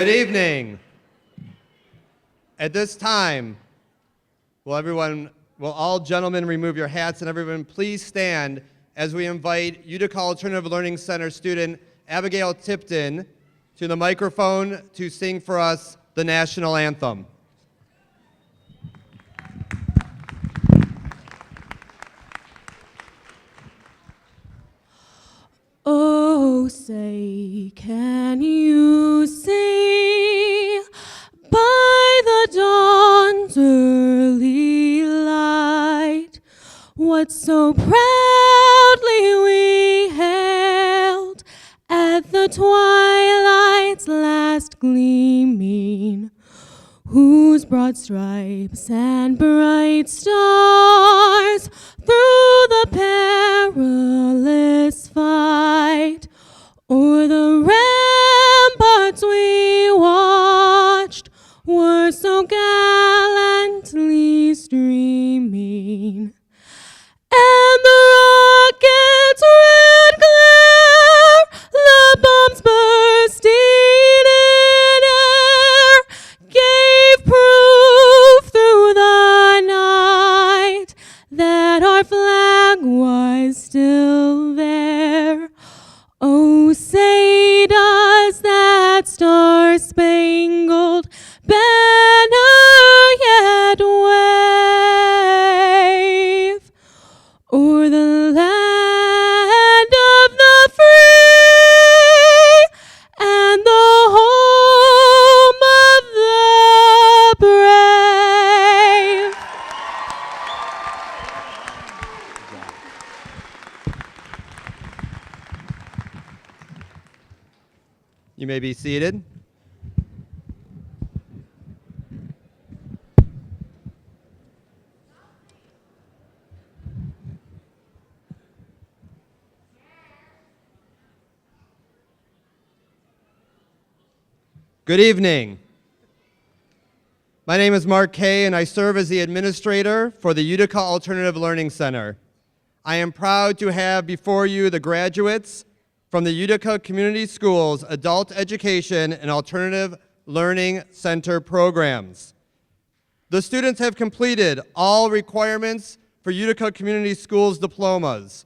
Good evening. At this time, will all gentlemen remove your hats, and everyone please stand as we invite Utica Alternative Learning Center student Abigail Tipton to the microphone to sing for us the national anthem. Oh, say, can you see by the dawn's early light what so proudly we hailed at the twilight's last gleaming, whose broad stripes and bright stars through the perilous fight o'er the ramparts we watched were so gallantly streaming, and the rocket's red glare, the bombs bursting in air, gave proof through the night that our flag was still there. Oh, say does that star-spangled banner yet wave o'er the land of the free and the home of the brave? You may be seated. Good evening. My name is Mark Kay, and I serve as the administrator for the Utica Alternative Learning Center. I am proud to have before you the graduates from the Utica Community Schools Adult Education and Alternative Learning Center programs. The students have completed all requirements for Utica Community Schools diplomas.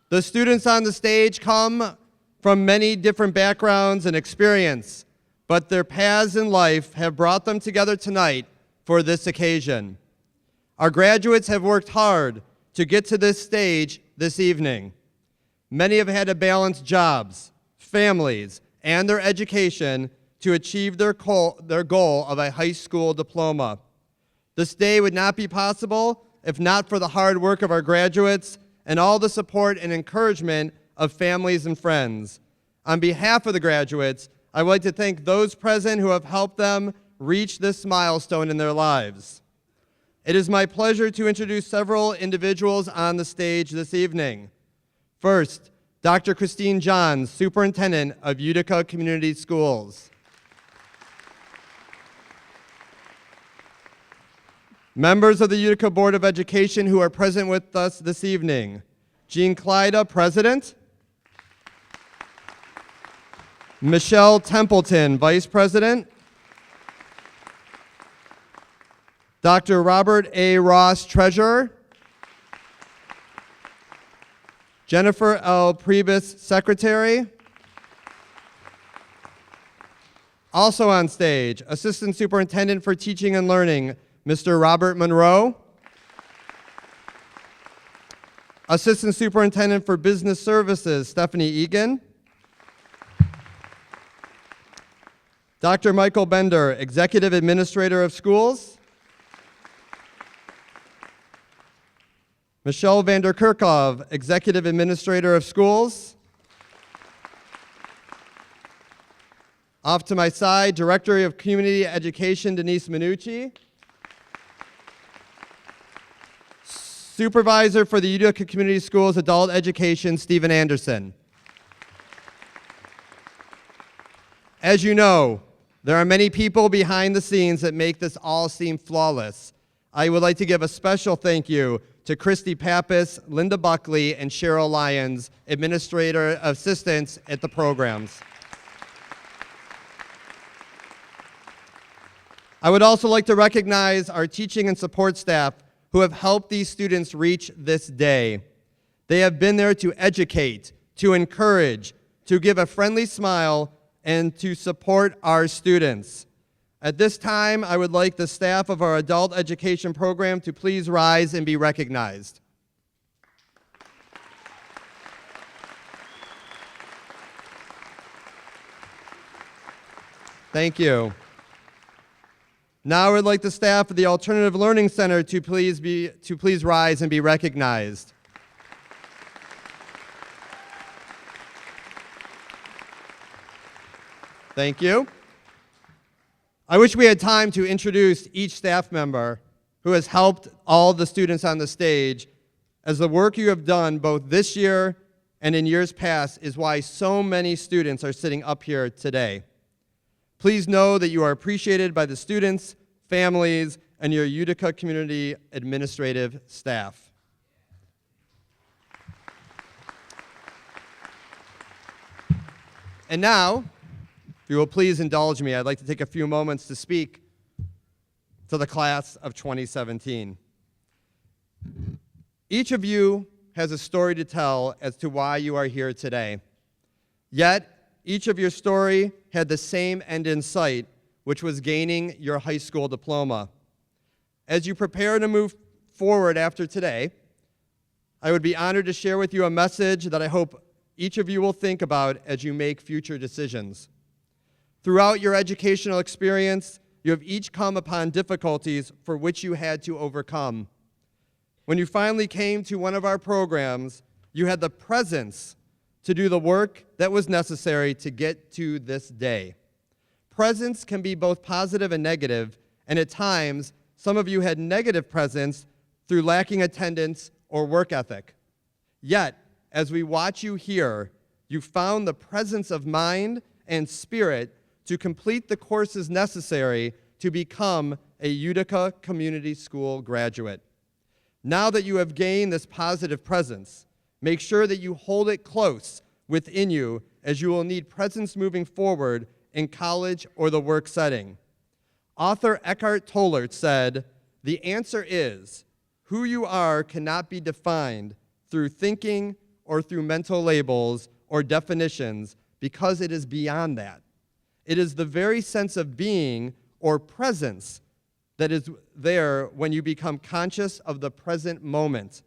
The students on the stage come from many different backgrounds and experience, but their paths in life have brought them together tonight for this occasion. Our graduates have worked hard to get to this stage this evening. Many have had to balance jobs, families, and their education to achieve their goal of a high school diploma. This day would not be possible if not for the hard work of our graduates and all the support and encouragement of families and friends. On behalf of the graduates, I would like to thank those present who have helped them reach this milestone in their lives. It is my pleasure to introduce several individuals on the stage this evening. First, Dr. Christine Johns, Superintendent of Utica Community Schools. Members of the Utica Board of Education who are present with us this evening. Jean Clyda, President. Michelle Templeton, Vice President. Dr. Robert A. Ross, Treasurer. Jennifer L. Priebus, Secretary. Also on stage, Assistant Superintendent for Teaching and Learning, Mr. Robert Monroe. Assistant Superintendent for Business Services, Stephanie Egan. Dr. Michael Bender, Executive Administrator of Schools. Michelle Vanderkerkhoff, Executive Administrator of Schools. Off to my side, Director of Community Education, Denise Minucci. Supervisor for the Utica Community Schools Adult Education, Stephen Anderson. As you know, there are many people behind the scenes that make this all seem flawless. I would like to give a special thank you to Christy Pappas, Linda Buckley, and Cheryl Lyons, Administrator Assistants at the programs. I would also like to recognize our teaching and support staff who have helped these students reach this day. They have been there to educate, to encourage, to give a friendly smile, and to support our students. At this time, I would like the staff of our adult education program to please rise and be recognized. Thank you. Now I would like the staff of the Alternative Learning Center to please rise and be recognized. Thank you. I wish we had time to introduce each staff member who has helped all the students on the stage, as the work you have done both this year and in years past is why so many students are sitting up here today. Please know that you are appreciated by the students, families, and your Utica community administrative staff. And now, if you will please indulge me, I'd like to take a few moments to speak to the class of 2017. Each of you has a story to tell as to why you are here today. Yet, each of your story had the same end in sight, which was gaining your high school diploma. As you prepare to move forward after today, I would be honored to share with you a message that I hope each of you will think about as you make future decisions. Throughout your educational experience, you have each come upon difficulties for which you had to overcome. When you finally came to one of our programs, you had the presence to do the work that was necessary to get to this day. Presence can be both positive and negative, and at times, some of you had negative presence through lacking attendance or work ethic. Yet, as we watch you here, you found the presence of mind and spirit to complete the courses necessary to become a Utica Community School graduate. Now that you have gained this positive presence, make sure that you hold it close within you, as you will need presence moving forward in college or the work setting. Author Eckhart Tolle said, "The answer is, who you are cannot be defined through thinking or through mental labels or definitions, because it is beyond that. It is the very sense of being or presence that is there when you become conscious of the present moment.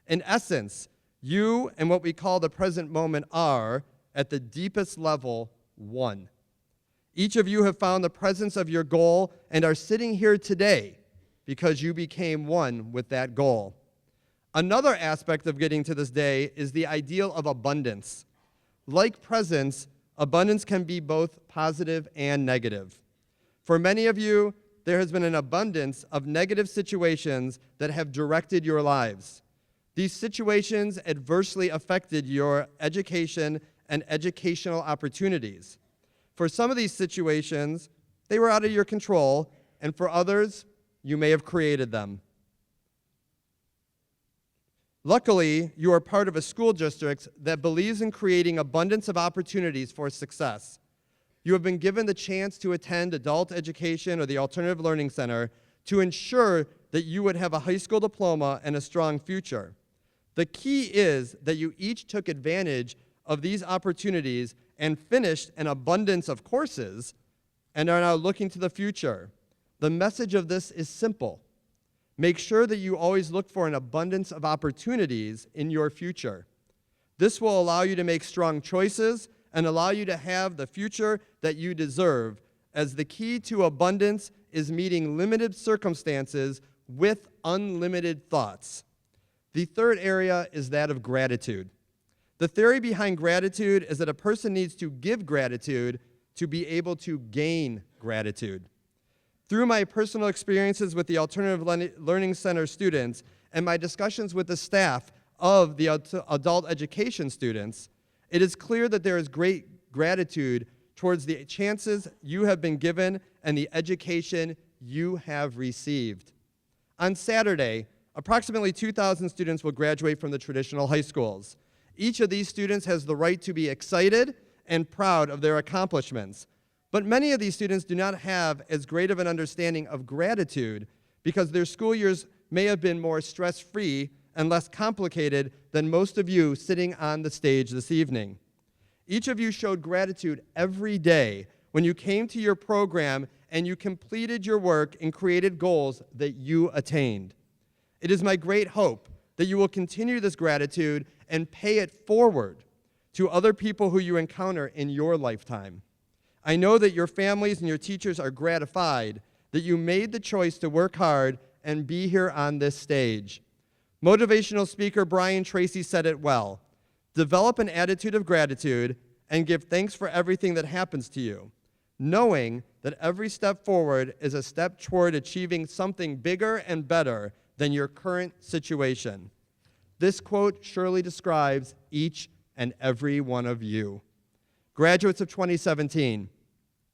In essence, you and what we call the present moment are, at the deepest level, one." Each of you have found the presence of your goal and are sitting here today because you became one with that goal. Another aspect of getting to this day is the ideal of abundance. Like presence, abundance can be both positive and negative. For many of you, there has been an abundance of negative situations that have directed your lives. These situations adversely affected your education and educational opportunities. For some of these situations, they were out of your control, and for others, you may have created them. Luckily, you are part of a school district that believes in creating abundance of opportunities for success. You have been given the chance to attend adult education or the Alternative Learning Center to ensure that you would have a high school diploma and a strong future. The key is that you each took advantage of these opportunities and finished an abundance of courses and are now looking to the future. The message of this is simple. Make sure that you always look for an abundance of opportunities in your future. This will allow you to make strong choices and allow you to have the future that you deserve, as the key to abundance is meeting limited circumstances with unlimited thoughts. The third area is that of gratitude. The theory behind gratitude is that a person needs to give gratitude to be able to gain gratitude. Through my personal experiences with the Alternative Learning Center students and my discussions with the staff of the adult education students, it is clear that there is great gratitude towards the chances you have been given and the education you have received. On Saturday, approximately 2,000 students will graduate from the traditional high schools. Each of these students has the right to be excited and proud of their accomplishments. But many of these students do not have as great of an understanding of gratitude because their school years may have been more stress-free and less complicated than most of you sitting on the stage this evening. Each of you showed gratitude every day when you came to your program and you completed your work and created goals that you attained. It is my great hope that you will continue this gratitude and pay it forward to other people who you encounter in your lifetime. I know that your families and your teachers are gratified that you made the choice to work hard and be here on this stage. Motivational speaker Brian Tracy said it well. Develop an attitude of gratitude and give thanks for everything that happens to you, knowing that every step forward is a step toward achieving something bigger and better than your current situation. This quote surely describes each and every one of you. Graduates of 2017,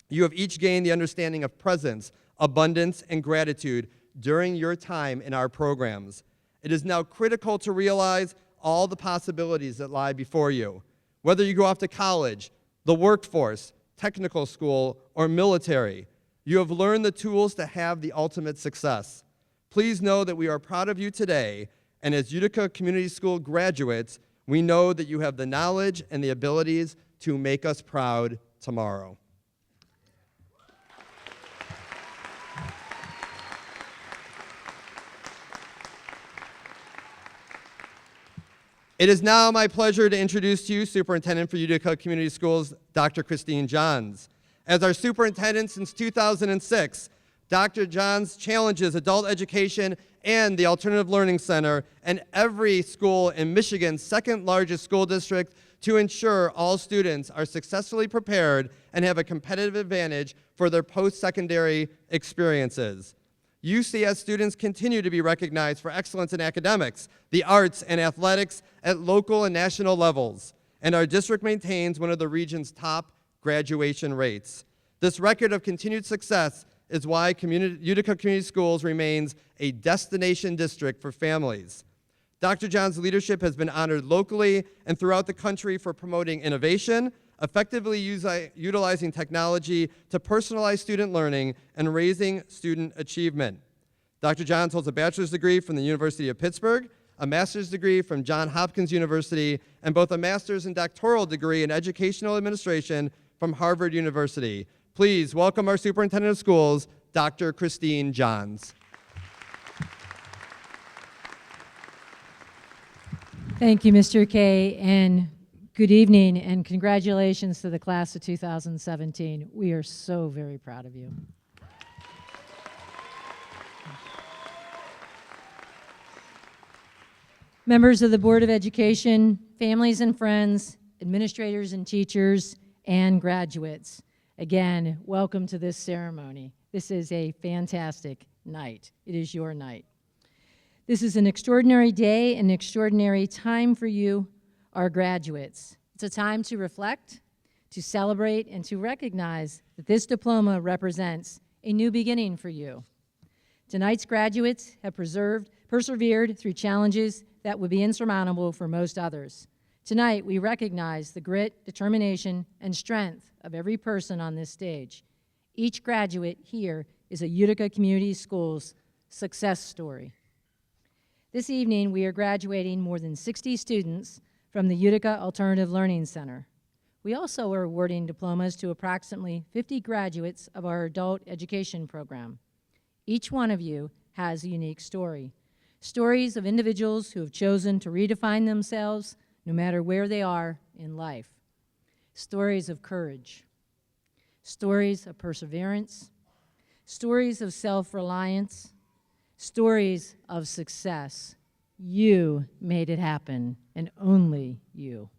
you have each gained the understanding of presence, abundance, and gratitude during your time in our programs. It is now critical to realize all the possibilities that lie before you. Whether you go off to college, the workforce, technical school, or military, you have learned the tools to have the ultimate success. Please know that we are proud of you today, and as Utica Community School graduates, we know that you have the knowledge and the abilities to make us proud tomorrow. It is now my pleasure to introduce to you Superintendent for Utica Community Schools, Dr. Christine Johns. As our superintendent since 2006, Dr. Johns challenges adult education and the Alternative Learning Center and every school in Michigan's second largest school district to ensure all students are successfully prepared and have a competitive advantage for their post-secondary experiences. UCS students continue to be recognized for excellence in academics, the arts, and athletics at local and national levels, and our district maintains one of the region's top graduation rates. This record of continued success is why Utica Community Schools remains a destination district for families. Dr. John's leadership has been honored locally and throughout the country for promoting innovation, effectively utilizing technology to personalize student learning and raising student achievement. Dr. Johns holds a bachelor's degree from the University of Pittsburgh, a master's degree from Johns Hopkins University, and both a master's and doctoral degree in educational administration from Harvard University. Please welcome our Superintendent of Schools, Dr. Christine Johns. Thank you, Mr. Kay, and good evening, and congratulations to the class of 2017. We are so very proud of you. Members of the Board of Education, families and friends, administrators and teachers, and graduates, again, welcome to this ceremony. This is a fantastic night. It is your night. This is an extraordinary day, an extraordinary time for you, our graduates. It's a time to reflect, to celebrate, and to recognize that this diploma represents a new beginning for you. Tonight's graduates have persevered through challenges that would be insurmountable for most others. Tonight, we recognize the grit, determination, and strength of every person on this stage. Each graduate here is a Utica Community Schools success story. This evening, we are graduating more than 60 students from the Utica Alternative Learning Center. We also are awarding diplomas to approximately 50 graduates of our adult education program. Each one of you has a unique story. Stories of individuals who have chosen to redefine themselves no matter where they are in life. Stories of courage. Stories of perseverance. Stories of self-reliance. Stories of success. You made it happen, and only you.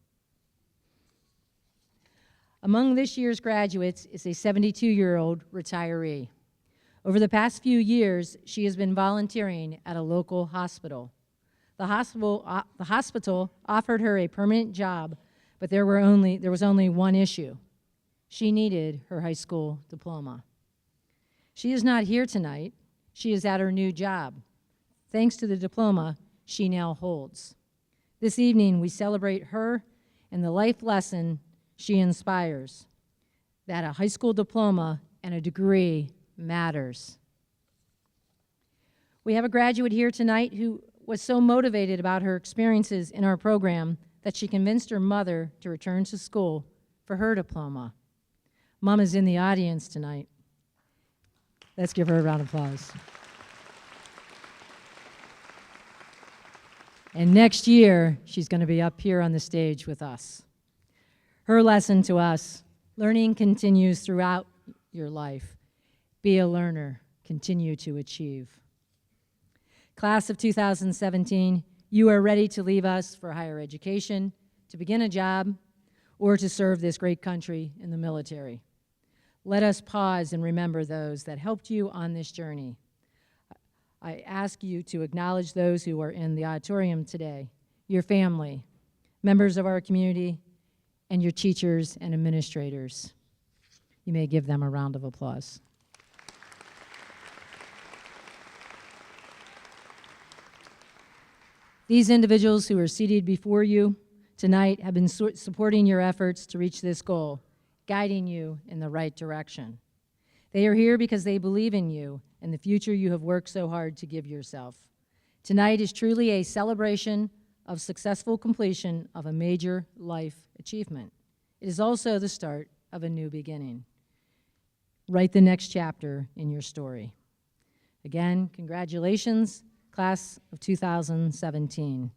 Among this year's graduates is a 72-year-old retiree. Over the past few years, she has been volunteering at a local hospital. The hospital offered her a permanent job, but there was only one issue. She needed her high school diploma. She is not here tonight. She is at her new job, thanks to the diploma she now holds. This evening, we celebrate her and the life lesson she inspires. that a high school diploma and a degree matters. We have a graduate here tonight who was so motivated about her experiences in our program that she convinced her mother to return to school for her diploma. Mom is in the audience tonight. Let's give her a round of applause. And next year, she's going to be up here on the stage with us. Her lesson to us: learning continues throughout your life. Be a learner, continue to achieve. Class of 2017, you are ready to leave us for higher education, to begin a job, or to serve this great country in the military. Let us pause and remember those that helped you on this journey. I ask you to acknowledge those who are in the auditorium today, your family, members of our community, and your teachers and administrators. You may give them a round of applause. These individuals who are seated before you tonight have been supporting your efforts to reach this goal, guiding you in the right direction. They are here because they believe in you and the future you have worked so hard to give yourself. Tonight is truly a celebration of successful completion of a major life achievement. It is also the start of a new beginning. Write the next chapter in your story. Again, congratulations, class of 2017.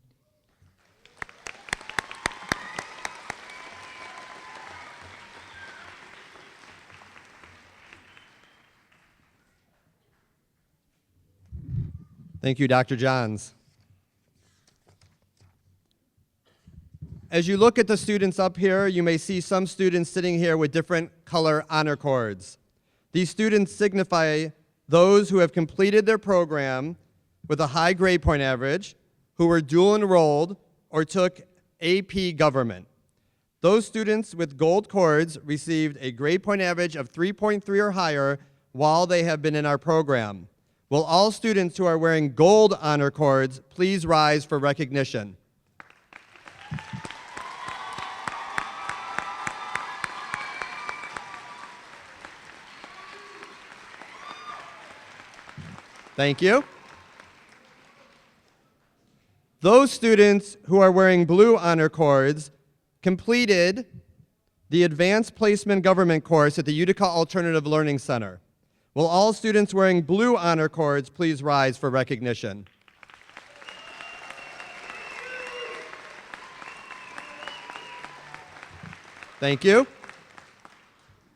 Thank you, Dr. Johns. As you look at the students up here, you may see some students sitting here with different color honor cords. These students signify those who have completed their program with a high grade point average, who were dual enrolled, or took AP Government. Those students with gold cords received a grade point average of 3.3 or higher while they have been in our program. Will all students who are wearing gold honor cords please rise for recognition? Thank you. Those students who are wearing blue honor cords completed the Advanced Placement Government course at the Utica Alternative Learning Center. Will all students wearing blue honor cords please rise for recognition? Thank you.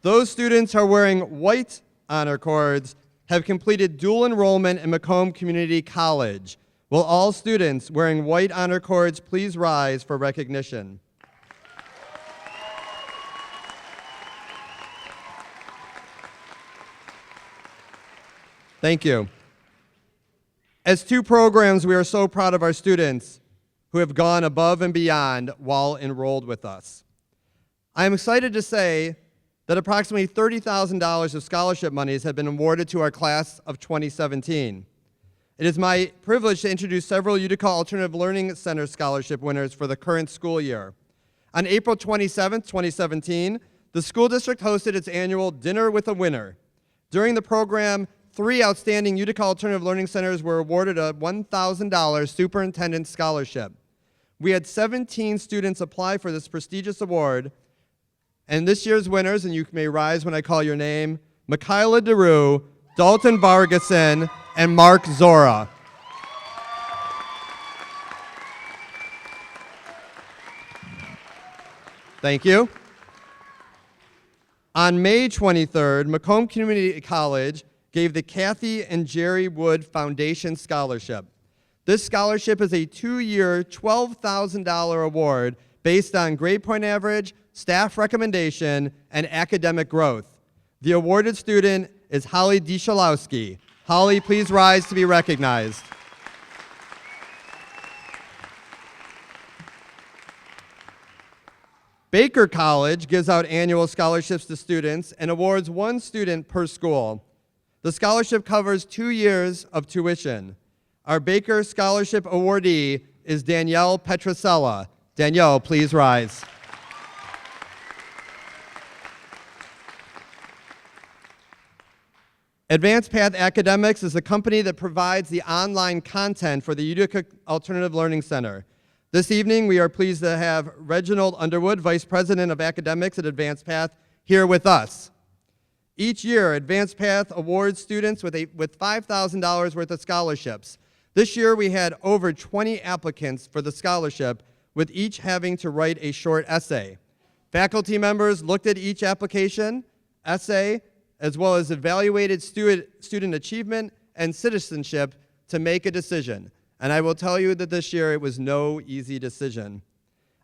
Those students who are wearing white honor cords have completed dual enrollment in Macomb Community College. Will all students wearing white honor cords please rise for recognition? Thank you. As two programs, we are so proud of our students who have gone above and beyond while enrolled with us. I am excited to say that approximately $30,000 of scholarship monies have been awarded to our class of 2017. It is my privilege to introduce several Utica Alternative Learning Center scholarship winners for the current school year. On April 27, 2017, the school district hosted its annual Dinner with a Winner. During the program, 3 outstanding Utica Alternative Learning Centers were awarded a $1,000 superintendent scholarship. We had 17 students apply for this prestigious award, and this year's winners, and you may rise when I call your name, Michaela DeRue, Dalton Vargason, and Mark Zora. Thank you. On May 23rd, Macomb Community College gave the Kathy and Jerry Wood Foundation Scholarship. This scholarship is a 2-year, $12,000 award based on grade point average, staff recommendation, and academic growth. The awarded student is Holly Dishalowski. Holly, please rise to be recognized. Baker College gives out annual scholarships to students and awards 1 student per school. The scholarship covers 2 years of tuition. Our Baker Scholarship awardee is Danielle Petrosella. Danielle, please rise. Advanced Path Academics is the company that provides the online content for the Utica Alternative Learning Center. This evening, we are pleased to have Reginald Underwood, Vice President of Academics at Advanced Path, here with us. Each year, Advanced Path awards students with $5,000 worth of scholarships. This year, we had over 20 applicants for the scholarship, with each having to write a short essay. Faculty members looked at each application, essay, as well as evaluated student achievement and citizenship to make a decision. And I will tell you that this year it was no easy decision.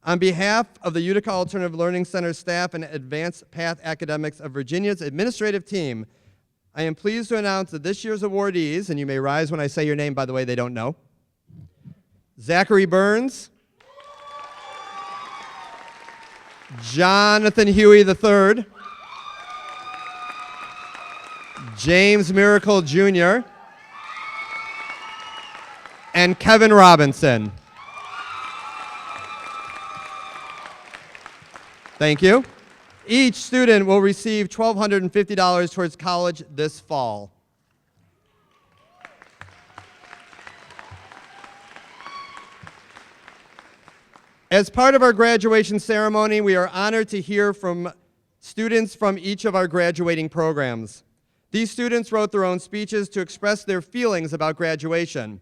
On behalf of the Utica Alternative Learning Center staff and Advanced Path Academics of Virginia's administrative team, I am pleased to announce that this year's awardees, and you may rise when I say your name, by the way, they don't know, Zachary Burns, Jonathan Huey III, James Miracle Jr., and Kevin Robinson. Thank you. Each student will receive $1,250 towards college this fall. As part of our graduation ceremony, we are honored to hear from students from each of our graduating programs. These students wrote their own speeches to express their feelings about graduation.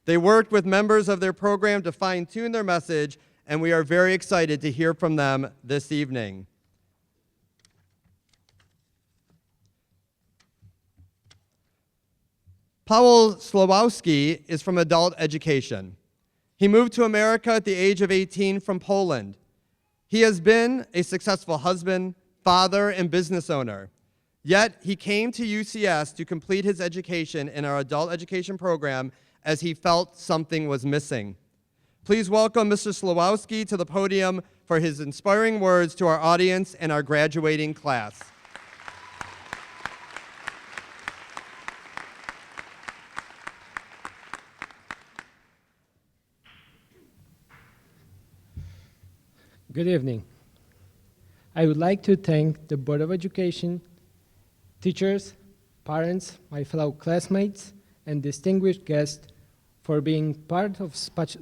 They worked with members of their program to fine-tune their message, and we are very excited to hear from them this evening. Paweł Slawowski is from adult education. He moved to America at the age of 18 from Poland. He has been a successful husband, father, and business owner. Yet, he came to UCS to complete his education in our adult education program as he felt something was missing. Please welcome Mr. Slawowski to the podium for his inspiring words to our audience and our graduating class. Good evening. I would like to thank the Board of Education, teachers, parents, my fellow classmates, and distinguished guests for being part of such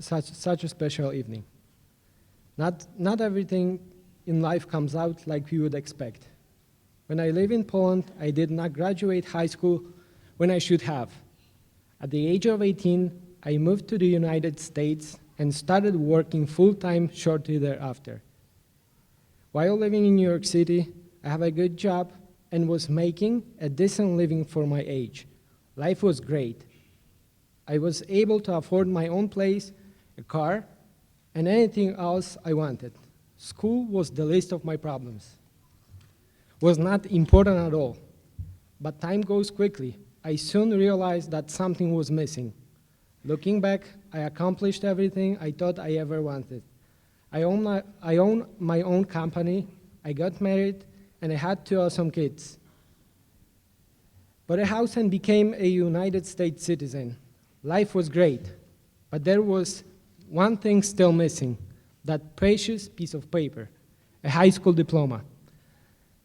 a special evening. Not everything in life comes out like we would expect. When I live in Poland, I did not graduate high school when I should have. At the age of 18, I moved to the United States and started working full-time shortly thereafter. While living in New York City, I have a good job and was making a decent living for my age. Life was great. I was able to afford my own place, a car, and anything else I wanted. School was the least of my problems. Was not important at all. But time goes quickly. I soon realized that something was missing. Looking back, I accomplished everything I thought I ever wanted. I own my own company, I got married, and I had 2 awesome kids. Bought a house and became a United States citizen. Life was great, but there was one thing still missing, that precious piece of paper, a high school diploma.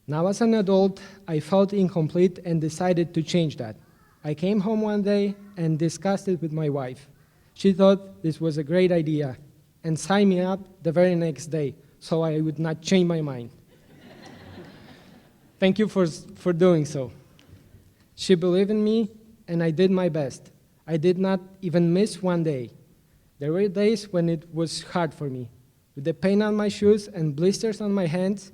Now as an adult, I felt incomplete and decided to change that. I came home one day and discussed it with my wife. She thought this was a great idea and signed me up the very next day so I would not change my mind. Thank you for doing so. She believed in me and I did my best. I did not even miss one day. There were days when it was hard for me. With the pain on my shoes and blisters on my hands,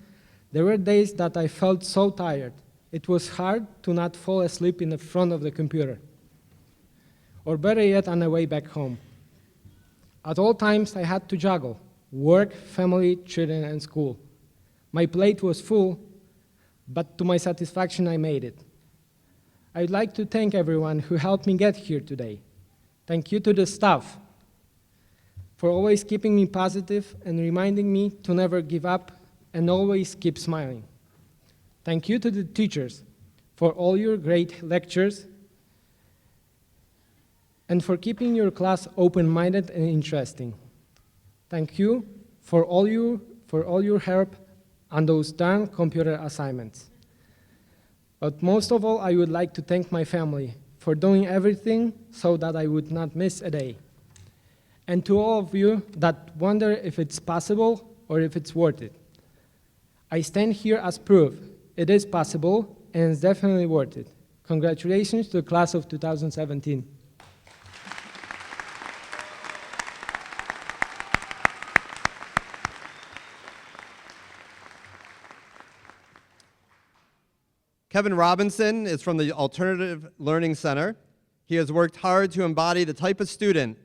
there were days that I felt so tired. It was hard to not fall asleep in the front of the computer. Or better yet, on the way back home. At all times, I had to juggle work, family, children, and school. My plate was full, but to my satisfaction, I made it. I'd like to thank everyone who helped me get here today. Thank you to the staff for always keeping me positive and reminding me to never give up and always keep smiling. Thank you to the teachers for all your great lectures and for keeping your class open-minded and interesting. Thank you for all your help on those darn computer assignments. But most of all, I would like to thank my family for doing everything so that I would not miss a day. And to all of you that wonder if it's possible or if it's worth it, I stand here as proof it is possible and it's definitely worth it. Congratulations to the class of 2017. Kevin Robinson is from the Alternative Learning Center. He has worked hard to embody the type of student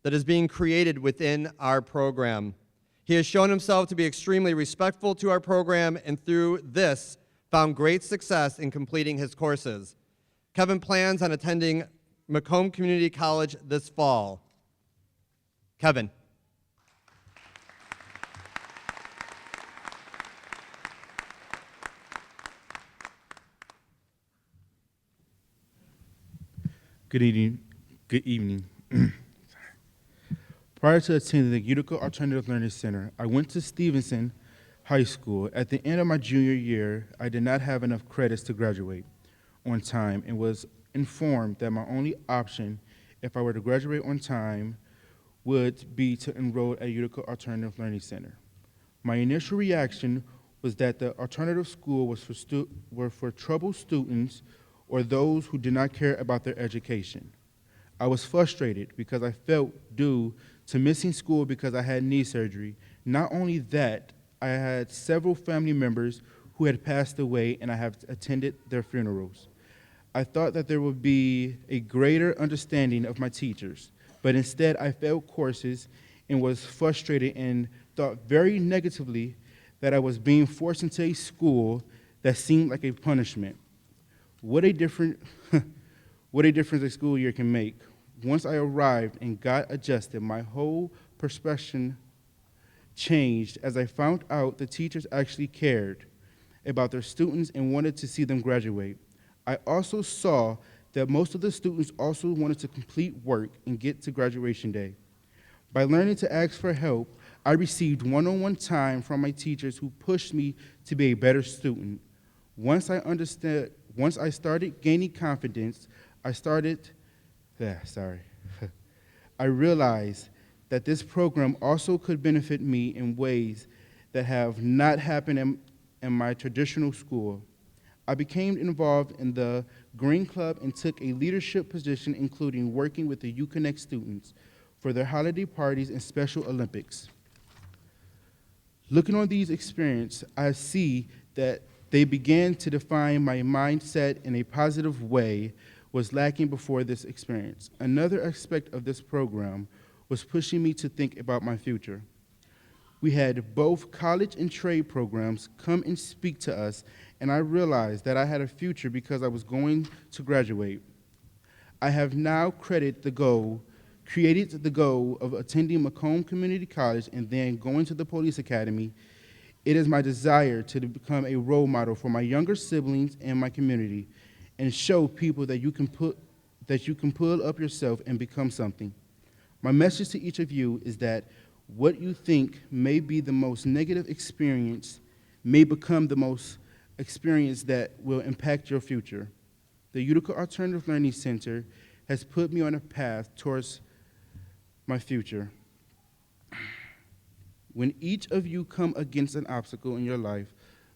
that is being created within our program. He has shown himself to be extremely respectful to our program and through this found great success in completing his courses. Kevin plans on attending Macomb Community College this fall. Kevin. Good evening. Good evening. Prior to attending the Utica Alternative Learning Center, I went to Stevenson High School. At the end of my junior year, I did not have enough credits to graduate on time and was informed that my only option, if I were to graduate on time, would be to enroll at Utica Alternative Learning Center. My initial reaction was that the alternative school was for troubled students or those who did not care about their education. I was frustrated because I felt due to missing school because I had knee surgery. Not only that, I had several family members who had passed away and I have attended their funerals. I thought that there would be a greater understanding of my teachers, but instead I failed courses and was frustrated and thought very negatively that I was being forced into a school that seemed like a punishment. What a difference a school year can make. Once I arrived and got adjusted, my whole perspective changed as I found out the teachers actually cared about their students and wanted to see them graduate. I also saw that most of the students also wanted to complete work and get to graduation day. By learning to ask for help, I received one-on-one time from my teachers who pushed me to be a better student. Once I started gaining confidence, I realized that this program also could benefit me in ways that have not happened in my traditional school. I became involved in the Green Club and took a leadership position, including working with the UConnect students for their holiday parties and Special Olympics. Looking on these experiences, I see that they began to define my mindset in a positive way was lacking before this experience. Another aspect of this program was pushing me to think about my future. We had both college and trade programs come and speak to us, and I realized that I had a future because I was going to graduate. I have now created the goal of attending Macomb Community College and then going to the police academy. It is my desire to become a role model for my younger siblings and my community and show people that you can pull up yourself and become something. My message to each of you is that what you think may be the most negative experience may become the most experience that will impact your future. The Utica Alternative Learning Center has put me on a path towards my future. When each of you come against an obstacle in your life,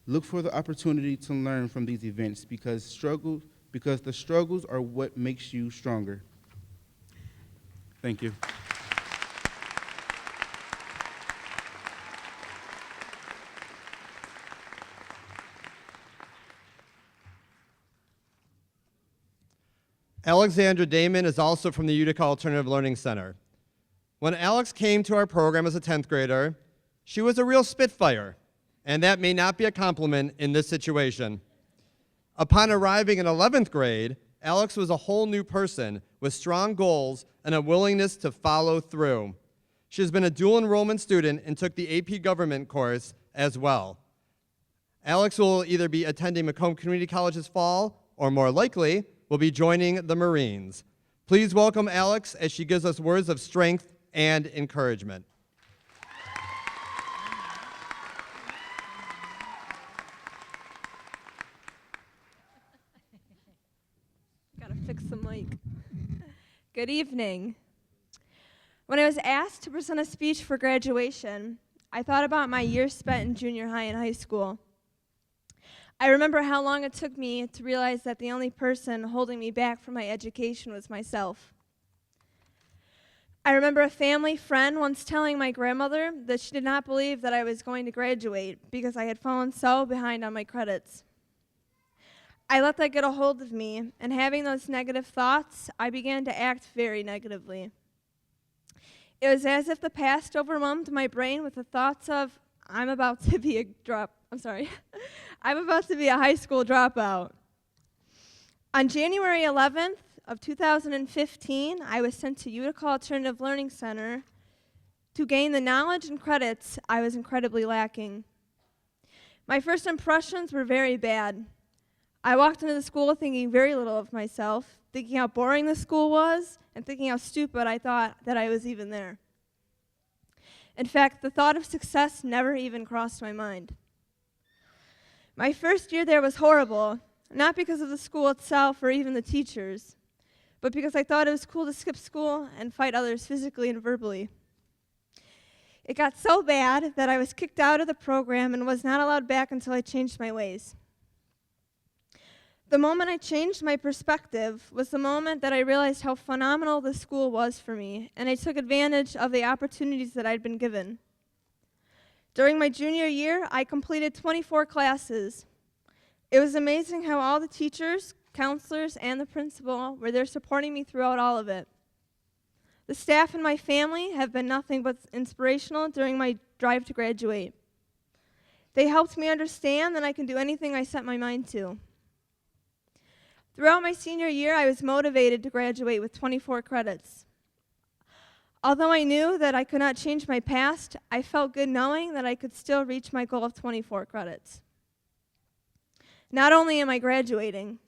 look for the opportunity to learn from these events because the struggles are what makes you stronger. Thank you. Alexandra Damon is also from the Utica Alternative Learning Center. When Alex came to our program as a 10th grader, she was a real spitfire, and that may not be a compliment in this situation. Upon arriving in 11th grade, Alex was a whole new person with strong goals and a willingness to follow through. She has been a dual enrollment student and took the AP Government course as well. Alex will either be attending Macomb Community College this fall, or more likely, will be joining the Marines. Please welcome Alex as she gives us words of strength and encouragement. mic. Good evening. When I was asked to present a speech for graduation, I thought about my years spent in junior high and high school. I remember how long it took me to realize that the only person holding me back from my education was myself. I remember a family friend once telling my grandmother that she did not believe that I was going to graduate because I had fallen so behind on my credits. I let that get a hold of me, and having those negative thoughts, I began to act very negatively. It was as if the past overwhelmed my brain with the thoughts of, I'm about to be a high school dropout. On January 11th of 2015, I was sent to Utica Alternative Learning Center to gain the knowledge and credits I was incredibly lacking. My first impressions were very bad. I walked into the school thinking very little of myself, thinking how boring the school was, and thinking how stupid I thought that I was even there. In fact, the thought of success never even crossed my mind. My first year there was horrible, not because of the school itself or even the teachers, but because I thought it was cool to skip school and fight others physically and verbally. It got so bad that I was kicked out of the program and was not allowed back until I changed my ways. The moment I changed my perspective was the moment that I realized how phenomenal the school was for me, and I took advantage of the opportunities that I'd been given. During my junior year, I completed 24 classes. It was amazing how all the teachers, counselors, and the principal were there supporting me throughout all of it. The staff and my family have been nothing but inspirational during my drive to graduate. They helped me understand that I can do anything I set my mind to. Throughout my senior year, I was motivated to graduate with 24 credits. Although I knew that I could not change my past, I felt good knowing that I could still reach my goal of 24 credits. Not only am I graduating,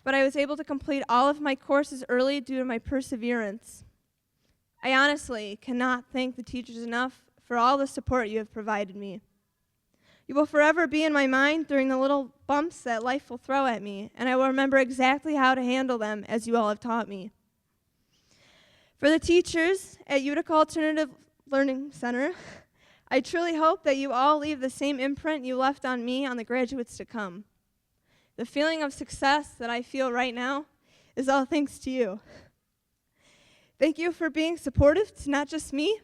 but I was able to complete all of my courses early due to my perseverance. I honestly cannot thank the teachers enough for all the support you have provided me. You will forever be in my mind during the little bumps that life will throw at me, and I will remember exactly how to handle them as you all have taught me. For the teachers at Utica Alternative Learning Center, I truly hope that you all leave the same imprint you left on me on the graduates to come. The feeling of success that I feel right now is all thanks to you. Thank you for being supportive to not just me,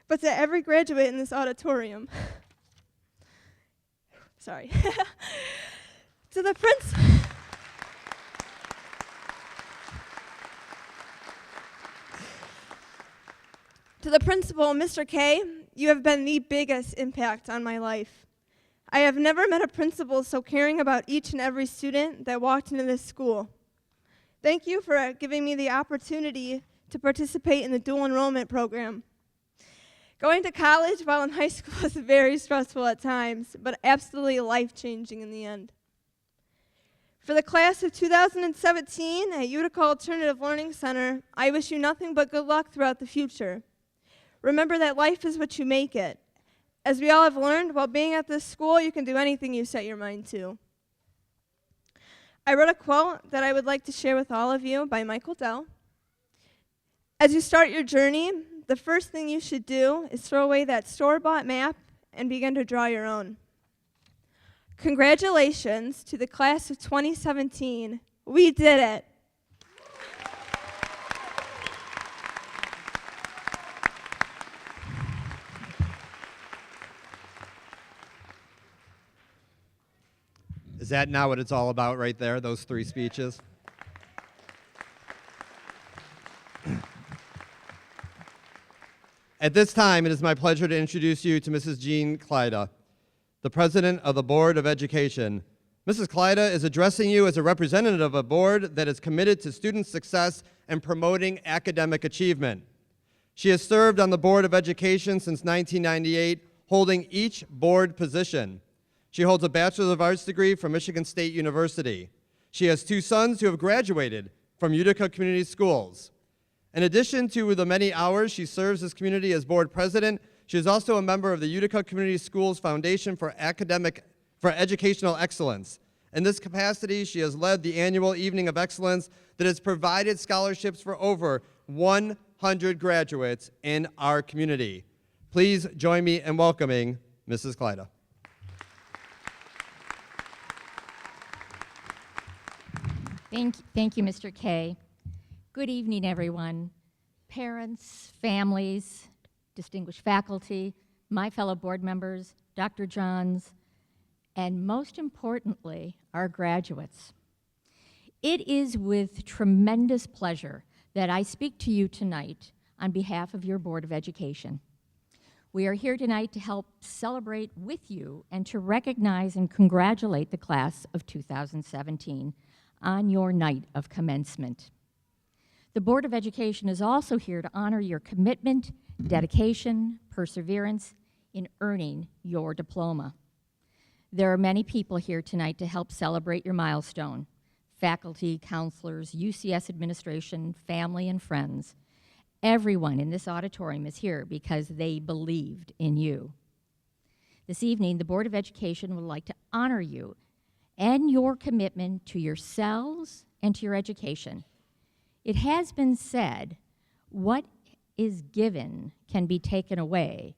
but to every graduate in this auditorium. Sorry. To the principal, Mr. K, you have been the biggest impact on my life. I have never met a principal so caring about each and every student that walked into this school. Thank you for giving me the opportunity to participate in the dual enrollment program. Going to college while in high school was very stressful at times, but absolutely life-changing in the end. For the class of 2017 at Utica Alternative Learning Center, I wish you nothing but good luck throughout the future. Remember that life is what you make it. As we all have learned, while being at this school, you can do anything you set your mind to. I wrote a quote that I would like to share with all of you by Michael Dell. As you start your journey, the first thing you should do is throw away that store-bought map and begin to draw your own. Congratulations to the class of 2017. We did it. Is that not what it's all about right there, those three speeches? At this time, it is my pleasure to introduce you to Mrs. Jean Kleida, the President of the Board of Education. Mrs. Kleida is addressing you as a representative of a board that is committed to student success and promoting academic achievement. She has served on the Board of Education since 1998, holding each board position. She holds a Bachelor of Arts degree from Michigan State University. She has two sons who have graduated from Utica Community Schools. In addition to the many hours she serves this community as board president, she is also a member of the Utica Community Schools Foundation for Educational Excellence, In this capacity, she has led the annual Evening of Excellence that has provided scholarships for over 100 graduates in our community. Please join me in welcoming Mrs. Kleida. Thank you, Mr. Kay. Good evening, everyone. Parents, families, distinguished faculty, my fellow board members, Dr. Johns, and most importantly, our graduates. It is with tremendous pleasure that I speak to you tonight on behalf of your Board of Education. We are here tonight to help celebrate with you and to recognize and congratulate the class of 2017 on your night of commencement. The Board of Education is also here to honor your commitment, dedication, perseverance in earning your diploma. There are many people here tonight to help celebrate your milestone: faculty, counselors, UCS administration, family, and friends. Everyone in this auditorium is here because they believed in you. This evening, the Board of Education would like to honor you and your commitment to yourselves and to your education. It has been said, what is given can be taken away,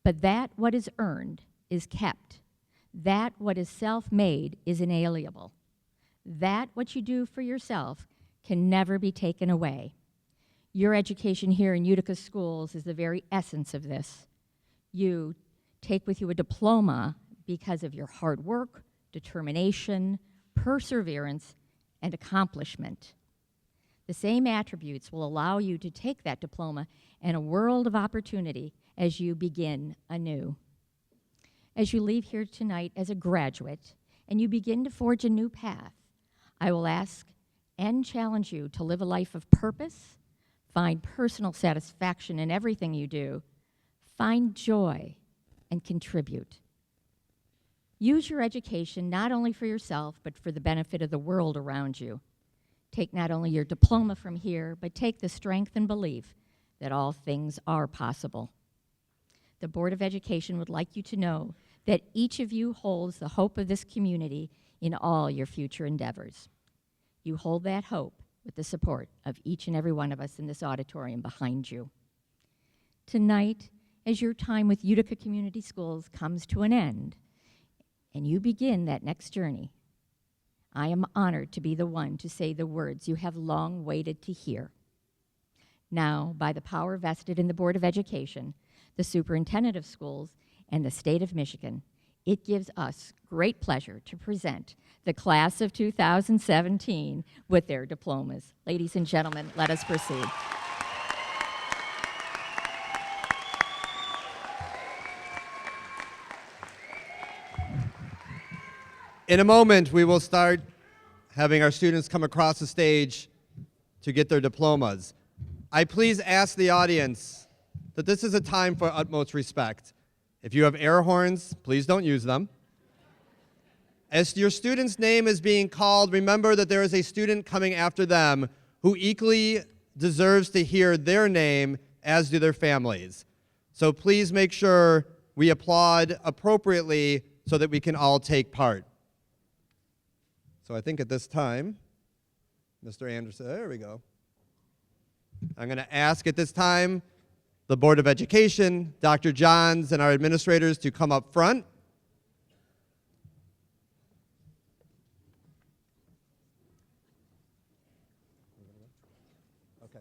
but that what is earned is kept. That what is self-made is inalienable. That what you do for yourself can never be taken away. Your education here in Utica schools is the very essence of this. You take with you a diploma because of your hard work, determination, perseverance, and accomplishment. The same attributes will allow you to take that diploma in a world of opportunity as you begin anew. As you leave here tonight as a graduate and you begin to forge a new path, I will ask and challenge you to live a life of purpose, find personal satisfaction in everything you do, find joy, and contribute. Use your education not only for yourself, but for the benefit of the world around you. Take not only your diploma from here, but take the strength and belief that all things are possible. The Board of Education would like you to know that each of you holds the hope of this community in all your future endeavors. You hold that hope with the support of each and every one of us in this auditorium behind you. Tonight, as your time with Utica Community Schools comes to an end, and you begin that next journey, I am honored to be the one to say the words you have long waited to hear. Now, by the power vested in the Board of Education, the Superintendent of Schools, and the State of Michigan, it gives us great pleasure to present the class of 2017 with their diplomas. Ladies and gentlemen, let us proceed. In a moment, we will start having our students come across the stage to get their diplomas. I please ask the audience that this is a time for utmost respect. If you have air horns, please don't use them. As your student's name is being called, remember that there is a student coming after them who equally deserves to hear their name, as do their families. So please make sure we applaud appropriately so that we can all take part. So I think at this time, Mr. Anderson, there we go. I'm going to ask at this time the Board of Education, Dr. Johns, and our administrators to come up front. Okay.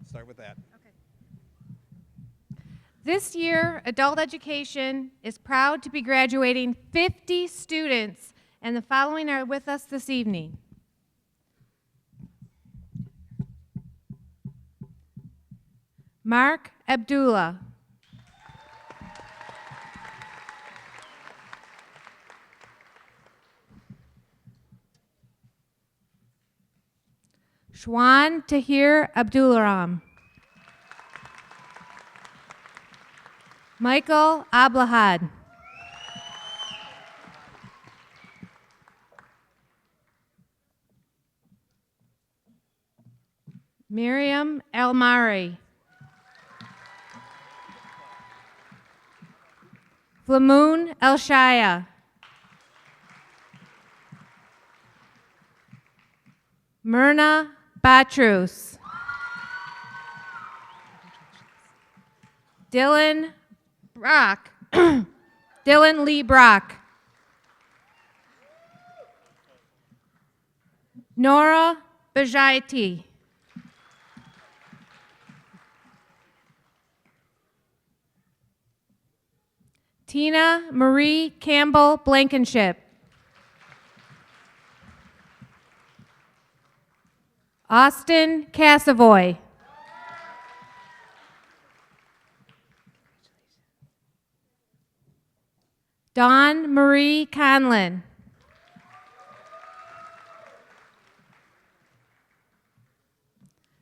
Start with that. This year, adult education is proud to be graduating 50 students, and the following are with us this evening: Mark Abdullah. Shwan Tahir Abdulram. Michael Ablahad. Miriam Elmari. Flamoon Elshaya. Myrna Batrus. Dylan Brock. Dylan Lee Brock. Nora Bajaiti. Tina Marie Campbell Blankenship. Austin Cassavoy. Dawn Marie Conlin.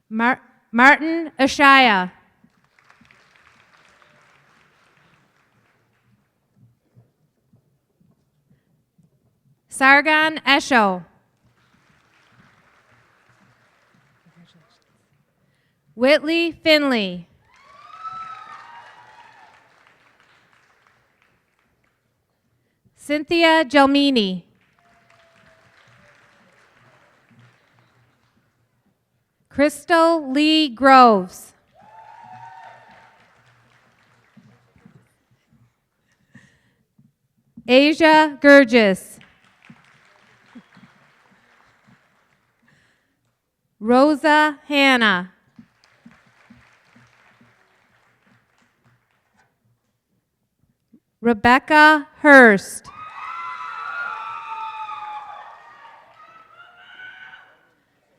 Martin Ashaya. Sargon Esho. Whitley Finley. Cynthia Gelmini. Crystal Lee Groves. Asia Gurgis. Rosa Hanna. Rebecca Hurst.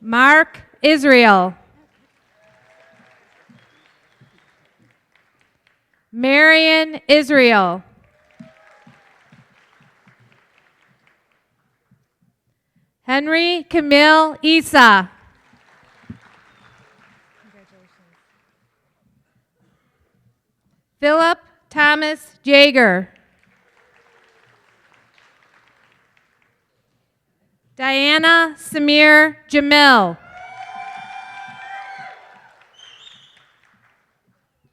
Mark Israel. Marion Israel. Henry Camille Isa. Philip Thomas Jaeger. Diana Samir Jamil.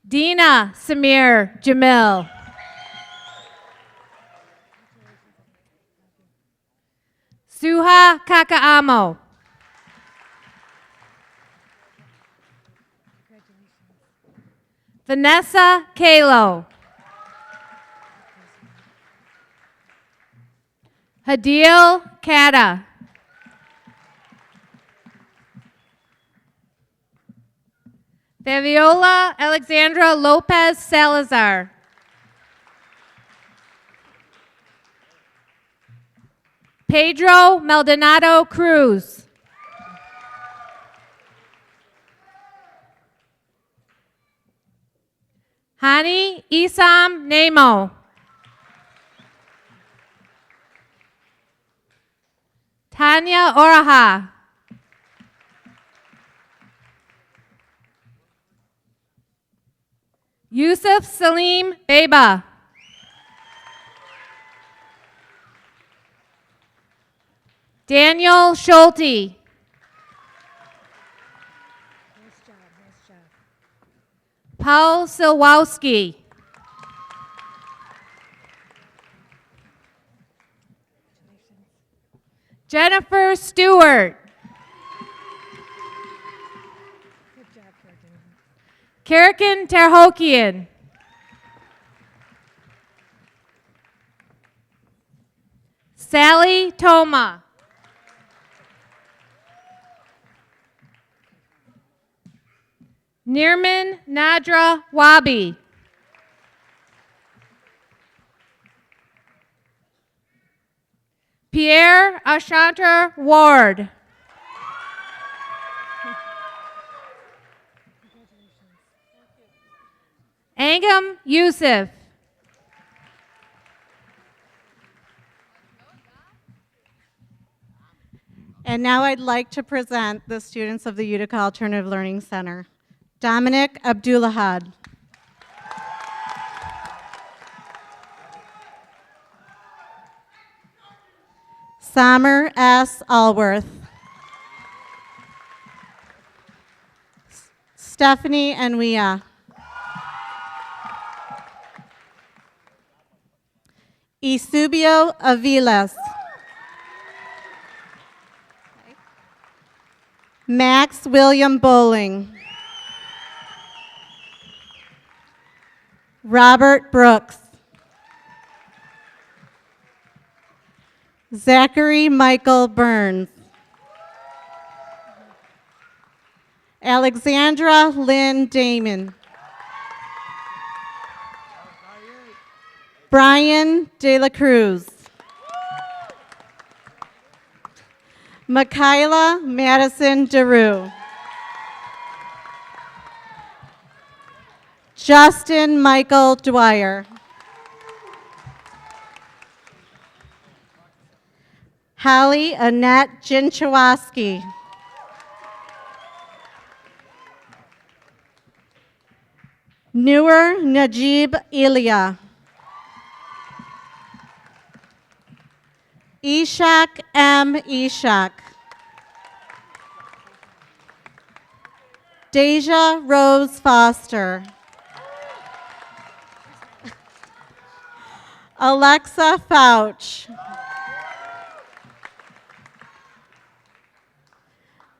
Dina Samir Jamil. Suha Kakaamo. Vanessa Kalo. Hadil Kata. Fabiola Alexandra Lopez Salazar. Pedro Maldonado Cruz. Hani Isam Nemo. Tanya Oraha. Yusuf Salim Beba. Daniel Schulte. Paul Silwowski. Jennifer Stewart. Karakin Terhokian. Sally Toma. Nirman Nadra Wabi. Pierre Ashantar Ward. Mangam Yusuf. And now I'd like to present the students of the Utica Alternative Learning Center. Dominic Abdullahad. Samer S. Allworth. Stephanie Enwia. Isubio Aviles. Max William Bowling. Robert Brooks. Zachary Michael Burns. Alexandra Lynn Damon. Brian De La Cruz. Michaela Madison DeRue. Justin Michael Dwyer. Holly Annette Jinchawaski. Newer Najib Ilya. Ishak M. Ishak. Deja Rose Foster. Alexa Fouch.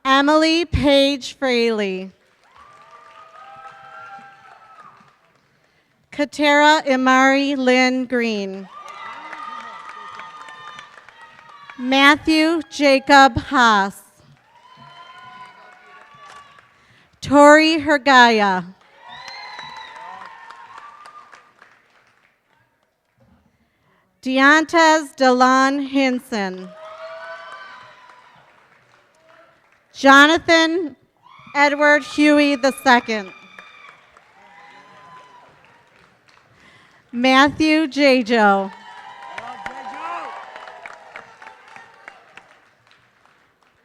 Emily Page Fraley. Katera Imari Lynn Green. Matthew Jacob Haas. Tori Hergaya. Deontez Delon Hinson. Jonathan Edward Huey II. Matthew Jajo.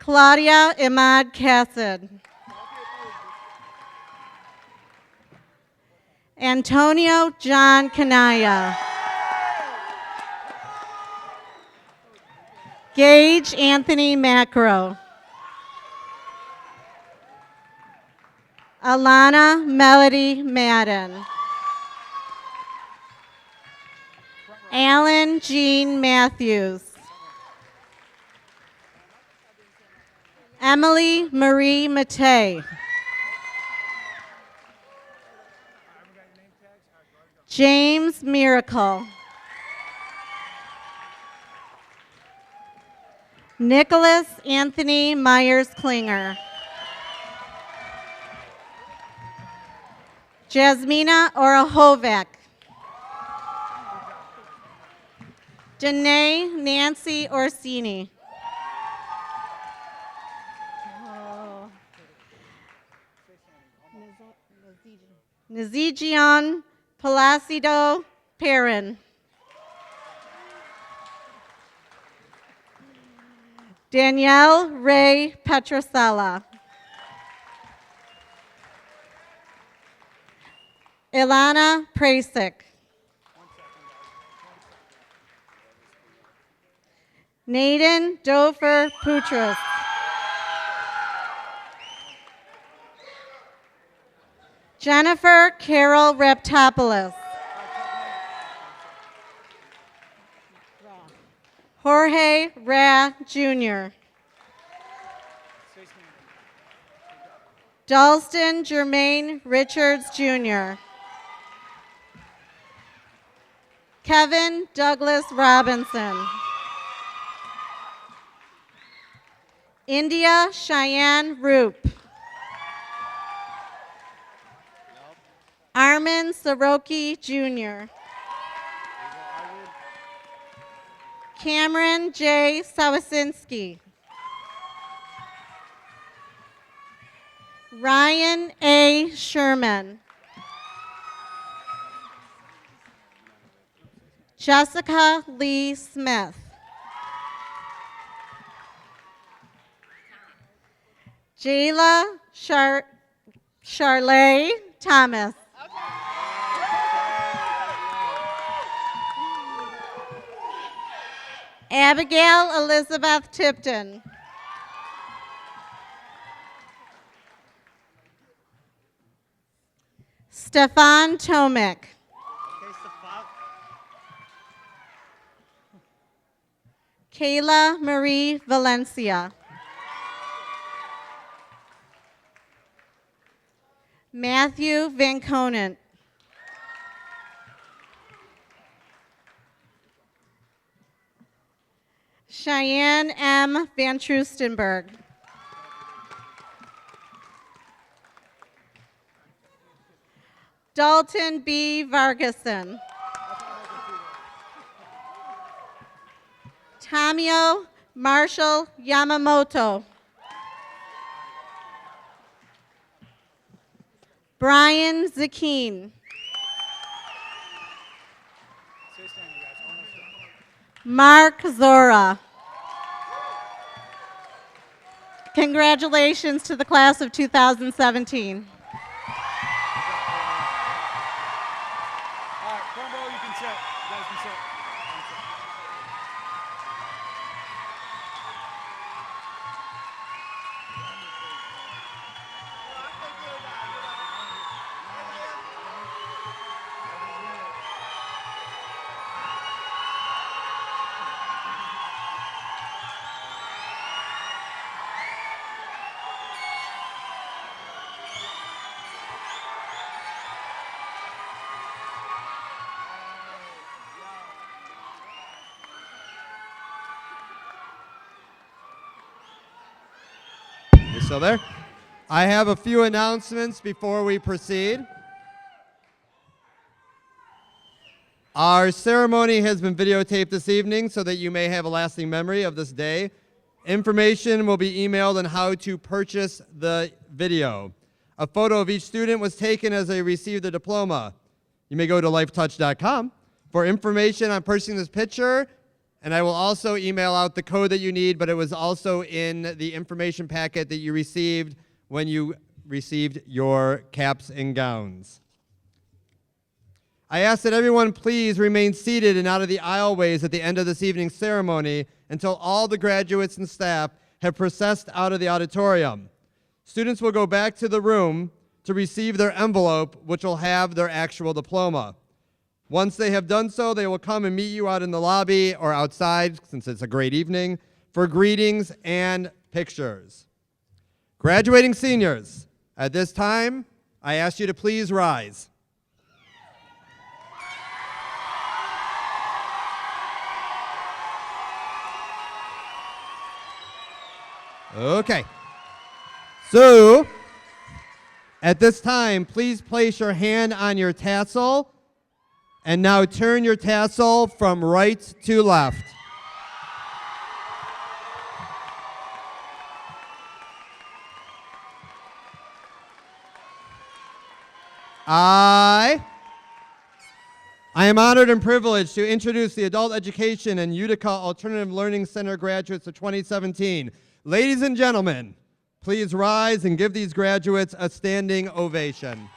Claudia Imad Cassid. Antonio John Kanaya. Gage Anthony Macro. Alana Melody Madden. Alan Jean Matthews. Emily Marie Matei. James Miracle. Nicholas Anthony Myers Klinger. Jasmina Orahovac. Danae Nancy Orsini. Nazigion Palacido Perrin. Danielle Ray Petrosella. Ilana Prasic. Naden Dofer Putras. Jennifer Carol Reptopoulos. Jorge Ra Jr. Dalston Jermaine Richards Jr. Kevin Douglas Robinson. India Cheyenne Roop. Armin Soroki Jr. Cameron J. Sawasinski. Ryan A. Sherman. Jessica Lee Smith. Jayla Charlay Thomas. Abigail Elizabeth Tipton. Stefan Tomic. Kayla Marie Valencia. Matthew Van Conant. Cheyenne M. Van Trustenberg. Dalton B. Vargason. Tamio Marshall Yamamoto. Brian Zakeen. Mark Zora. Congratulations to the class of 2017. You still there? I have a few announcements before we proceed. Our ceremony has been videotaped this evening so that you may have a lasting memory of this day. Information will be emailed on how to purchase the video. A photo of each student was taken as they received the diploma. You may go to lifetouch.com for information on purchasing this picture, and I will also email out the code that you need, but it was also in the information packet that you received when you received your caps and gowns. I ask that everyone please remain seated and out of the aisleways at the end of this evening's ceremony until all the graduates and staff have processed out of the auditorium. Students will go back to the room to receive their envelope, which will have their actual diploma. Once they have done so, they will come and meet you out in the lobby or outside, since it's a great evening, for greetings and pictures. Graduating seniors, at this time, I ask you to please rise. Okay. So, at this time, please place your hand on your tassel, and now turn your tassel from right to left. I am honored and privileged to introduce the Adult Education and Utica Alternative Learning Center graduates of 2017. Ladies and gentlemen, please rise and give these graduates a standing ovation.